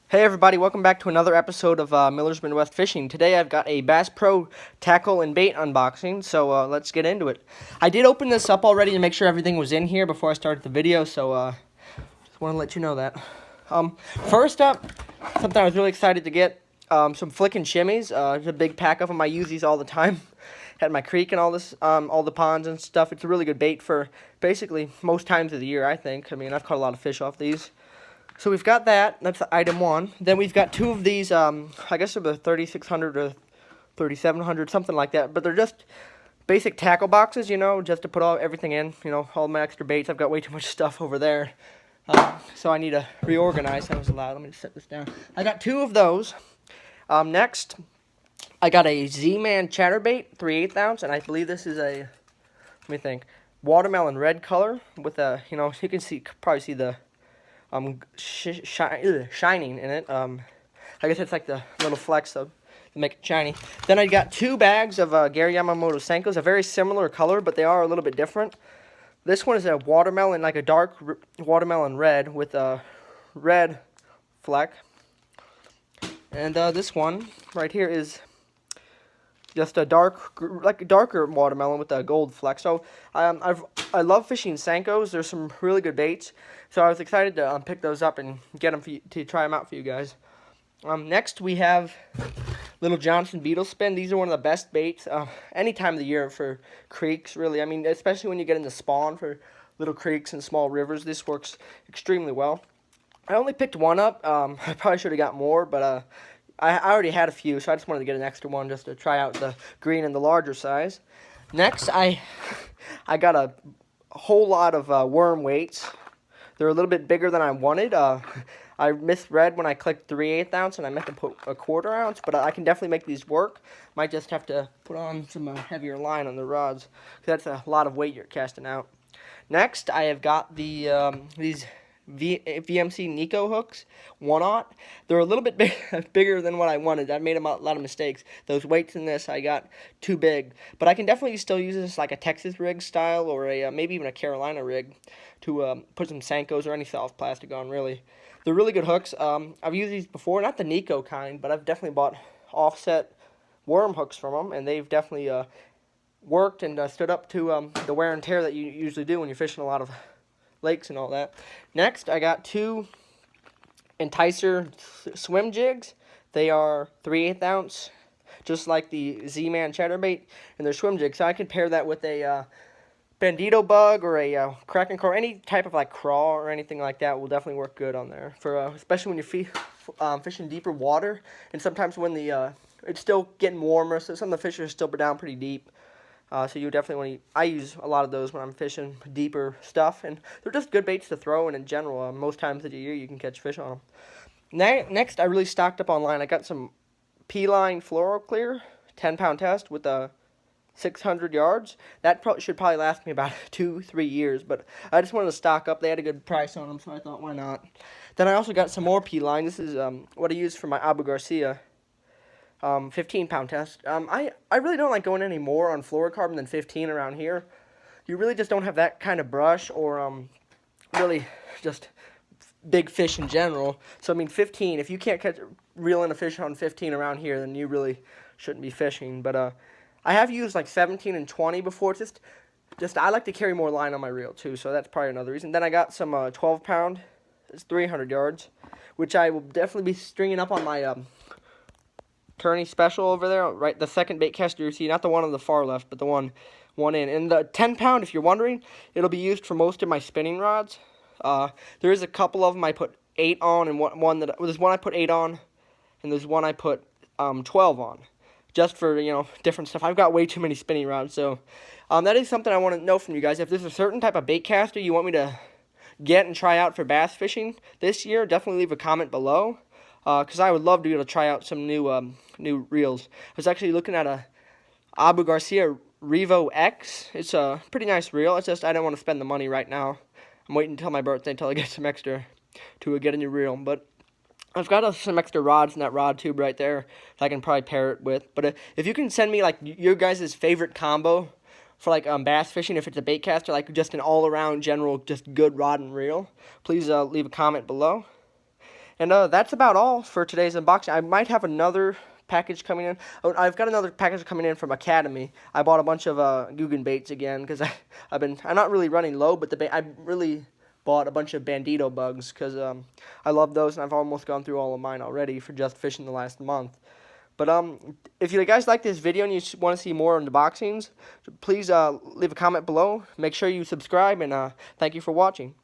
Hey everybody, welcome back to another episode of Miller's Midwest Fishing. Today I've got a Bass Pro tackle and bait unboxing, so let's get into it. I did open this up already to make sure everything was in here before I started the video, so just want to let you know that. First up, something I was really excited to get, some Flick and Shimmies. It's a big pack of them. I use these all the time at my creek and all this, all the ponds and stuff. It's a really good bait for basically most times of the year, I think. I mean, I've caught a lot of fish off these. So we've got that. That's item one. Then we've got two of these. I guess they're the 3600 or 3700, something like that. But they're just basic tackle boxes, you know, just to put everything in. You know, all my extra baits. I've got way too much stuff over there, so I need to reorganize. That was loud. Let me just set this down. I got two of those. Next, I got a Z-Man chatterbait, 3/8 ounce, and I believe this is a, let me think, watermelon red color with a, you know, you can probably see the shining in it. I guess it's like the little flecks to make it shiny. Then I got two bags of Gary Yamamoto Senkos, a very similar color, but they are a little bit different. This one is a watermelon, like a dark watermelon red with a red fleck. And this one right here is just a like a darker watermelon with a gold fleck. So I love fishing Senkos. There's some really good baits. So I was excited to pick those up and get them to try them out for you guys. Next we have Little Johnson Beetle Spin. These are one of the best baits any time of the year for creeks, really. I mean, especially when you get into spawn for little creeks and small rivers. This works extremely well. I only picked one up. I probably should have got more, but I already had a few, so I just wanted to get an extra one just to try out the green and the larger size. Next, I got a whole lot of worm weights. They're a little bit bigger than I wanted. I misread when I clicked 3/8 ounce, and I meant to put a 1/4 ounce, but I can definitely make these work. Might just have to put on some heavier line on the rods, because that's a lot of weight you're casting out. Next, I have got these VMC Nico hooks, 1/0. They're a little bit bigger than what I wanted. I made a lot of mistakes. Those weights in this I got too big, but I can definitely still use this like a Texas rig style or a maybe even a Carolina rig to put some Senkos or any soft plastic on. Really, they're really good hooks. I've used these before, not the Nico kind, but I've definitely bought offset worm hooks from them, and they've definitely worked and stood up to the wear and tear that you usually do when you're fishing a lot of lakes and all that. Next, I got two Enticer swim jigs. They are 3/8 ounce, just like the Z-Man chatterbait, and they're swim jigs. So I can pair that with a bandito bug or a kraken crawl, any type of like crawl or anything like that will definitely work good on there. For especially when you're fishing deeper water, and sometimes when the it's still getting warmer, so some of the fish are still down pretty deep. So you definitely want to. I use a lot of those when I'm fishing deeper stuff, and they're just good baits to throw. And in general, most times of the year you can catch fish on them. Next, I really stocked up online. I got some P-Line Fluoro Clear 10-pound test with 600 yards. That should probably last me about 2-3 years, but I just wanted to stock up. They had a good price on them, so I thought, why not? Then I also got some more P-Line. This is what I use for my Abu Garcia 15-pound test. I really don't like going any more on fluorocarbon than 15 around here. You really just don't have that kind of brush or really just big fish in general. So, I mean, 15, if you can't reel in a fish on 15 around here, then you really shouldn't be fishing. But I have used like 17 and 20 before. It's just I like to carry more line on my reel too, so that's probably another reason. Then I got some 12-pound. It's 300 yards, which I will definitely be stringing up on my Tourney special over there, right? The second bait caster you see, not the one on the far left, but the one in. And the 10-pound, if you're wondering, it'll be used for most of my spinning rods. There is a couple of them I put 8 on, and there's one I put 8 on, and there's one I put 12 on, just for, you know, different stuff. I've got way too many spinning rods, so that is something I want to know from you guys. If there's a certain type of bait caster you want me to get and try out for bass fishing this year, definitely leave a comment below. Because I would love to be able to try out some new reels. I was actually looking at a Abu Garcia Revo X. It's a pretty nice reel. It's just I don't want to spend the money right now. I'm waiting until my birthday until I get some extra to get a new reel. But I've got some extra rods in that rod tube right there that I can probably pair it with. But if you can send me like your guys' favorite combo for like bass fishing, if it's a bait caster, like just an all-around general just good rod and reel, please leave a comment below. And that's about all for today's unboxing. I might have another package coming in. Oh, I've got another package coming in from Academy. I bought a bunch of Guggen baits again because I'm not really running low, but I really bought a bunch of Bandito bugs because I love those, and I've almost gone through all of mine already for just fishing the last month. But if you guys like this video and you want to see more unboxings, please leave a comment below. Make sure you subscribe, and thank you for watching.